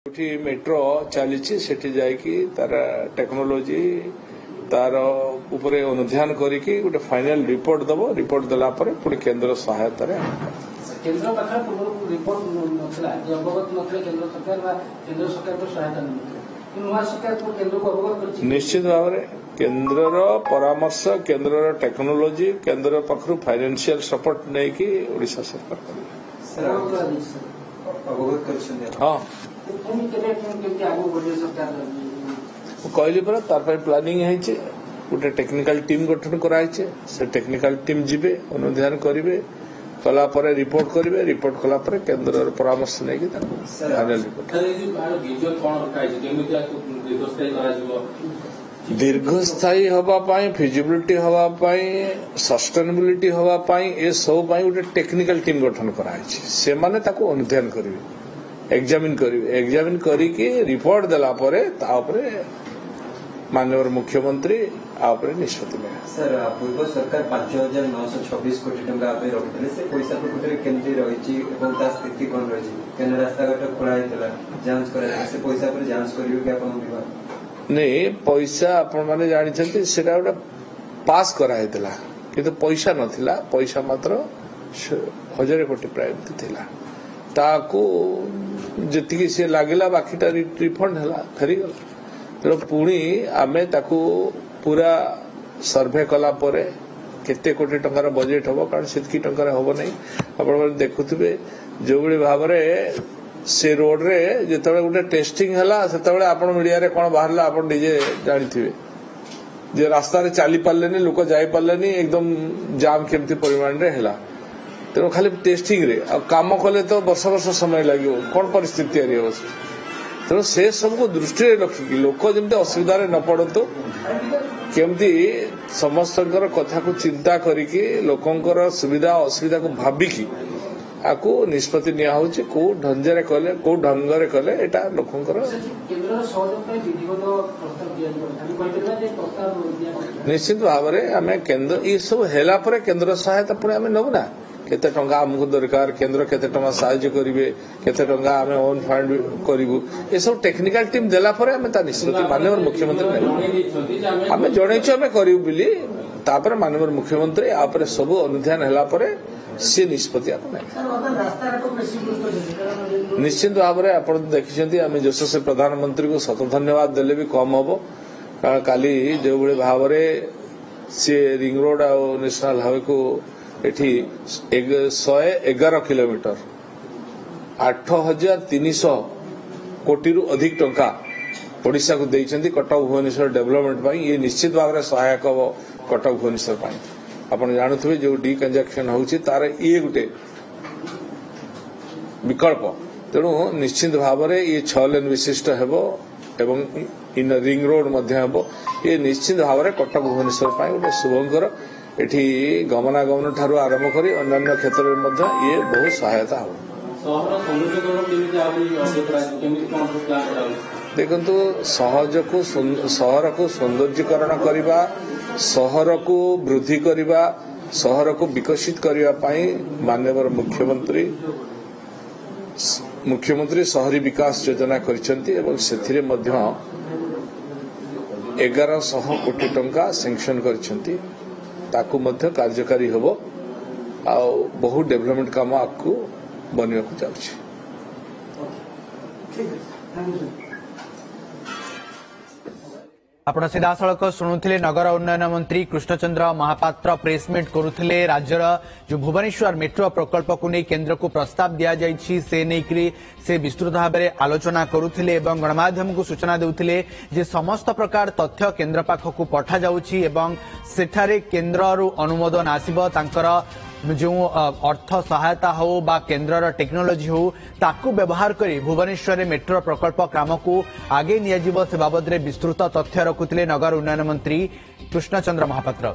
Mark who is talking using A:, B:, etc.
A: Metro चली तार technology तार उपरे अनुध्यान करके गोटे फाइनल रिपोर्ट दबो रिपोर्ट देला परे पुणी केंद्र सहायता रे
B: केंद्र पाखर पूर्व रिपोर्ट नथला जे अवगत नथले केंद्र सरकार को सहायता नहीं नुआ सरकार को केंद्र को अवगत करछि
A: निश्चित भाव रे केंद्र रो परामर्श केंद्र रो टेक्नोलोजी केंद्र पाखरु फाइनेंशियल सपोर्ट नै कि ओडिशा सरकार
B: अवगत करछि
A: हां कहली परा तार प्लानिंग है गोटे टेक्निकल टीम गठन कराई से टेक्निकल टीम जीवे अनुध्यान करेंगे कला परे रिपोर्ट करेंगे रिपोर्ट कला परे केंद्र परामर्श नहीं फाइनल दीर्घस्थायी हवापाई फिजिबिलिटी हवापाई सस्टेनेबिलिटी हवापाई ए सब गोटे टेक्निकल टीम गठन कराई से माने ताको अनुध्यान करेंगे एग्जामिन करिके रिपोर्ट देला परे तापरे माननीय मुख्यमंत्री आपरे निष्पत्ति ले
C: सर पूर्व सरकार 5926 कोटी टंका पे रखिले से पैसा प्रकृति केंद्र रहिछि एवं ता स्थिति कोन रहिछि केन रास्ता घाट खोला हेतला जांच करे से पैसा पर जांच करियो कि आपन विभाग
A: नहीं पैसा आपण माने जानि छथि सेटा गोटा पास करा हेतला किंतु पैसा नथिला पैसा मात्र 1000 कोटी प्राप्त थिला ताको जति से लगला बाकीटा रिफंड है फेरीगला तेणु पुणी आमे ताकू पूरा सर्वे कला परे केते कोटी टंकार बजेट हम कारण सेतकी टंकार हम नहीं आपण देखुवे जो भाव से रोड रे जिते गोटे टेस्टिंग है से आपण मीडिया रे कौन बाहर आप निजे जानी जे रास्ता रे चली पारे लोक जाई पारे एकदम जाम केमती परिमाण रे है तेणु खाली टेस्टिंग रे काम कले तो वर्ष वर्ष समय लगे कौन परिस्थिति तेणु से सब को दृष्टि रखिकी लोक जमी असुविधा न पड़तु केमती समस्त कथा को चिंता करिकी लोकंकर सुविधा असुविधा को भाविकी आपको निष्पत्ति निया होची को ढंजरे कले को ढंगरे कले एटा लोकंकर निश्चित भाव में आम केंद्र ये सब हेला परे केंद्र सहायता पुणी आम नबू ना केते टंका हमको दरकार केंद्र केते टंका साहाय्य करिवे केते टंका हमें ओन फंड करिवु ए सब टेक्निकल टीम देला परे हमें ता निष्पत्ति माननीय मुख्यमंत्री नै हमें जणैछु हमें करिवु बिली तापर माननीय मुख्यमंत्री आपरे सब अनुध्यान हेला परे से निष्पत्ति आप नै निश्चित भाव में आप देखिछन्ती हमें यशस्वी प्रधानमंत्री को शत धन्यवाद देले भी कम हबो कारण काली जो बळे भाव में से रिंग रोड आ नेशनल हाईवे को एठी 111 किलोमीटर 8300 कोटी रु अधिक टंका ओडिशा को देइछन्ती कटक भुवनेश्वर डेवलपमेंट पाई ये निश्चित भाव में सहायक हो कटक भुवनेश्वर पाई आपण जानथुबे जो डी कंजक्शन होउची तार ये गुटे विकल्प तेणु निश्चित भाव में ये 6 लेन विशिष्ट हेबो एवं इन रिंग रोड मध्य हेबो ये निश्चित भाव में कटक भुवनेश्वर पाई गोटे शुभंकर एठी गमनागमन ठारू आरंभ करी अन्य क्षेत्र में ये बहुत सहायता हो देखु सहर को सौंदर्यकरण करने सहर को वृद्धि करने सहर को विकसित करने माननीय मुख्यमंत्री शहरी विकास योजना करछन्ती एवं सेथिरे मध्य 1100 कोटी टंका सैंक्शन करछन्ती ताकू मध्य कार्यकारी होबो आ बहुत डेवलपमेंट काम आपको बनिया को जाउछि
D: आपण सीधासलख शुणुले नगर उन्नयन मंत्री कृष्णचंद्र महापात्र प्रेसमिट करुले राज्यर जो भुवनेश्वर मेट्रो प्रकल्प को नहीं केंद्र को प्रस्ताव दि जाइए से नहीं से विस्तृत भाव में आलोचना करुले एवं गणमाध्यम को सूचना देउथिले जे समस्त प्रकार तथ्य केंद्र पाखक पठा जाउछि एवं सेठारे केंद्र अनुमोदन आसिबो तांकर जो अर्थ सहायता हो बा केंद्र टेक्नोलोजी हो ताकू व्यवहार करी भुवनेश्वर मेट्रो प्रकल्प काम को आगे नियाजिबो से बाबद विस्तृत तथ्य रखुले नगर उन्नयन मंत्री कृष्णचंद्र महापात्र।